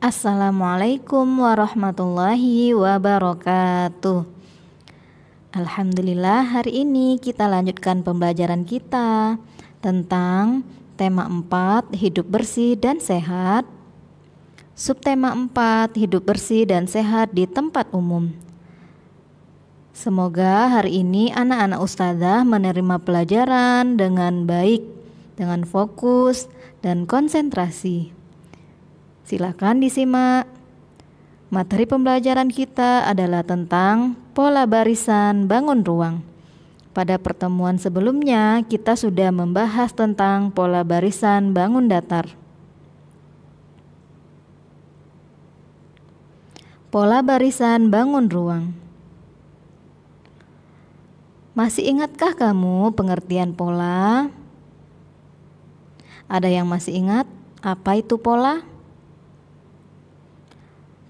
Assalamualaikum warahmatullahi wabarakatuh. Alhamdulillah, hari ini kita lanjutkan pembelajaran kita tentang tema 4, hidup bersih dan sehat. Subtema 4, hidup bersih dan sehat di tempat umum. Semoga hari ini anak-anak ustazah menerima pelajaran dengan baik, dengan fokus dan konsentrasi. Silakan disimak. Materi pembelajaran kita adalah tentang pola barisan bangun ruang. Pada pertemuan sebelumnya, kita sudah membahas tentang pola barisan bangun datar. Pola barisan bangun ruang. Masih ingatkah kamu pengertian pola? Ada yang masih ingat apa itu pola?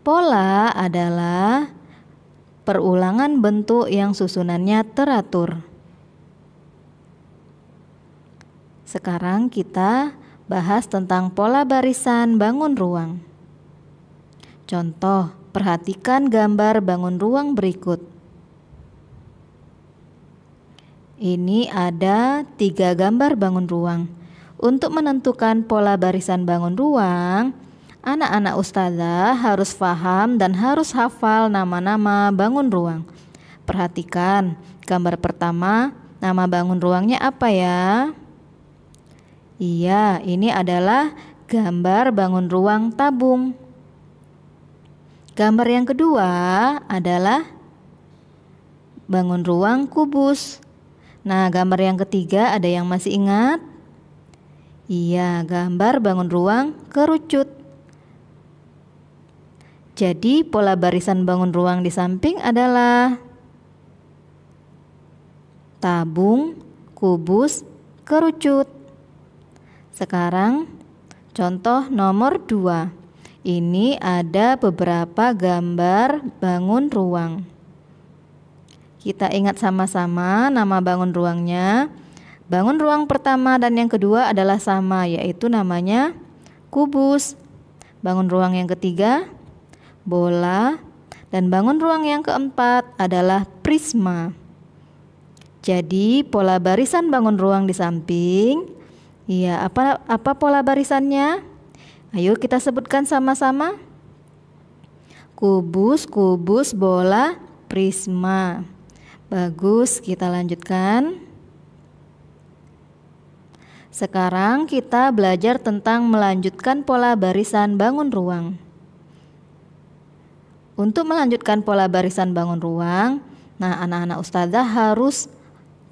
Pola adalah perulangan bentuk yang susunannya teratur. Sekarang kita bahas tentang pola barisan bangun ruang. Contoh, perhatikan gambar bangun ruang berikut. Ini ada 3 gambar bangun ruang. Untuk menentukan pola barisan bangun ruang, anak-anak ustazah harus paham dan harus hafal nama-nama bangun ruang. Perhatikan gambar pertama, nama bangun ruangnya apa ya? Iya, ini adalah gambar bangun ruang tabung. Gambar yang kedua adalah bangun ruang kubus. Nah, gambar yang ketiga ada yang masih ingat? Iya, gambar bangun ruang kerucut. Jadi pola barisan bangun ruang di samping adalah tabung, kubus, kerucut. Sekarang contoh nomor 2. Ini ada beberapa gambar bangun ruang. Kita ingat sama-sama nama bangun ruangnya. Bangun ruang pertama dan yang kedua adalah sama, yaitu namanya kubus. Bangun ruang yang ketiga bola, dan bangun ruang yang keempat adalah prisma. Jadi pola barisan bangun ruang di samping, ya apa pola barisannya? Ayo kita sebutkan sama-sama. Kubus, kubus, bola, prisma. Bagus, kita lanjutkan. Sekarang kita belajar tentang melanjutkan pola barisan bangun ruang. Untuk melanjutkan pola barisan bangun ruang, nah anak-anak ustazah harus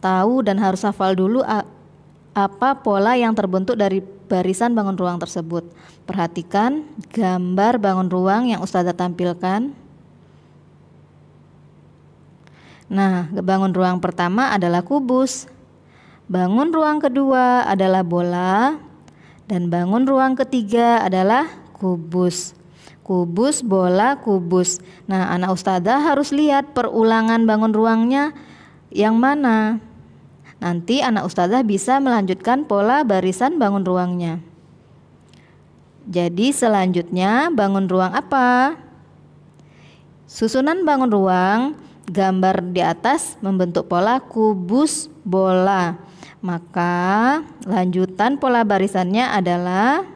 tahu dan harus hafal dulu apa pola yang terbentuk dari barisan bangun ruang tersebut. Perhatikan gambar bangun ruang yang ustazah tampilkan. Nah, bangun ruang pertama adalah kubus. Bangun ruang kedua adalah bola. Dan bangun ruang ketiga adalah kubus. Kubus, bola, kubus. Nah, anak ustazah harus lihat perulangan bangun ruangnya yang mana. Nanti anak ustazah bisa melanjutkan pola barisan bangun ruangnya. Jadi selanjutnya bangun ruang apa? Susunan bangun ruang, gambar di atas membentuk pola kubus, bola. Maka lanjutan pola barisannya adalah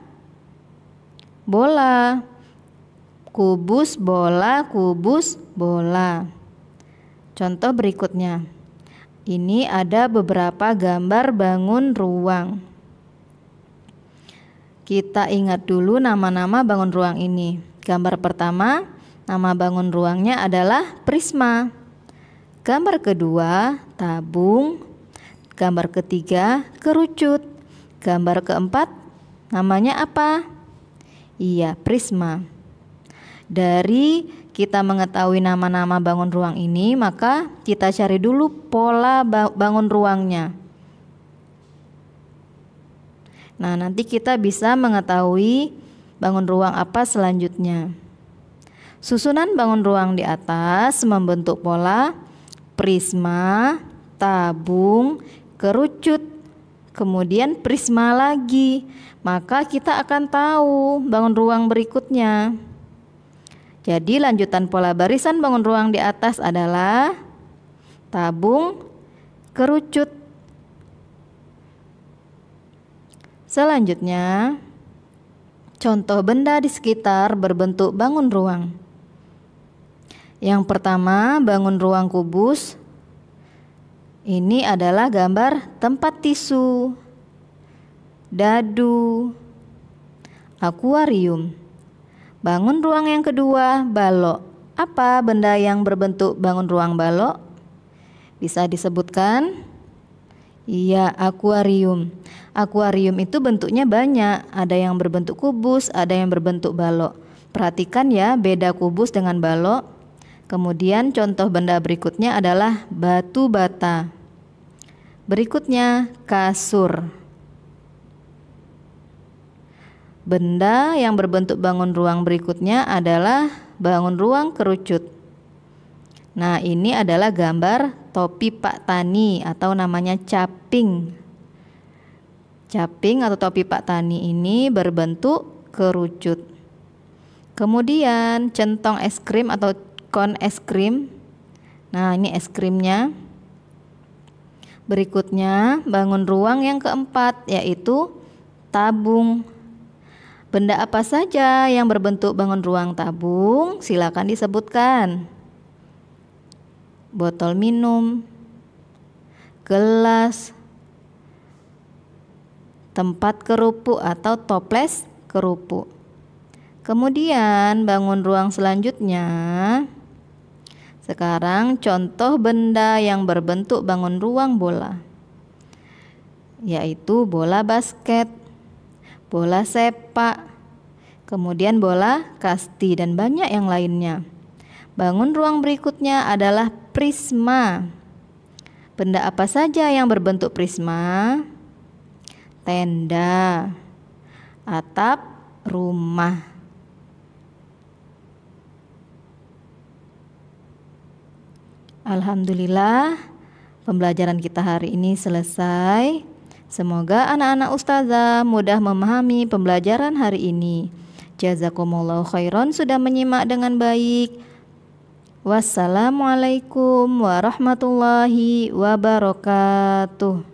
bola. Kubus, bola, kubus, bola. Contoh berikutnya. Ini ada beberapa gambar bangun ruang. Kita ingat dulu nama-nama bangun ruang ini. Gambar pertama, nama bangun ruangnya adalah prisma. Gambar kedua, tabung. Gambar ketiga, kerucut. Gambar keempat, namanya apa? Iya, prisma. Dari kita mengetahui nama-nama bangun ruang ini, maka kita cari dulu pola bangun ruangnya. Nah, nanti kita bisa mengetahui bangun ruang apa selanjutnya. Susunan bangun ruang di atas membentuk pola prisma, tabung, kerucut, kemudian prisma lagi. Maka kita akan tahu bangun ruang berikutnya. Jadi lanjutan pola barisan bangun ruang di atas adalah tabung, kerucut. Selanjutnya, contoh benda di sekitar berbentuk bangun ruang. Yang pertama, bangun ruang kubus. Ini adalah gambar tempat tisu, dadu, akuarium. Bangun ruang yang kedua, balok. Apa benda yang berbentuk bangun ruang balok? Bisa disebutkan? Iya, akuarium. Akuarium itu bentuknya banyak, ada yang berbentuk kubus, ada yang berbentuk balok. Perhatikan ya, beda kubus dengan balok. Kemudian contoh benda berikutnya adalah batu bata. Berikutnya kasur. Benda yang berbentuk bangun ruang berikutnya adalah bangun ruang kerucut. Nah, ini adalah gambar topi Pak Tani atau namanya caping. Caping atau topi Pak Tani ini berbentuk kerucut. Kemudian centong es krim atau kon es krim. Nah, ini es krimnya. Berikutnya bangun ruang yang keempat, yaitu tabung. Benda apa saja yang berbentuk bangun ruang tabung? Silakan disebutkan. Botol minum, gelas, tempat kerupuk atau toples kerupuk. Kemudian bangun ruang selanjutnya. Sekarang contoh benda yang berbentuk bangun ruang bola, yaitu bola basket, bola sepak, kemudian bola kasti dan banyak yang lainnya. Bangun ruang berikutnya adalah prisma. Benda apa saja yang berbentuk prisma? Tenda, atap rumah. Alhamdulillah, pembelajaran kita hari ini selesai. Semoga anak-anak ustazah mudah memahami pembelajaran hari ini. Jazakumullahu khairan sudah menyimak dengan baik. Wassalamualaikum warahmatullahi wabarakatuh.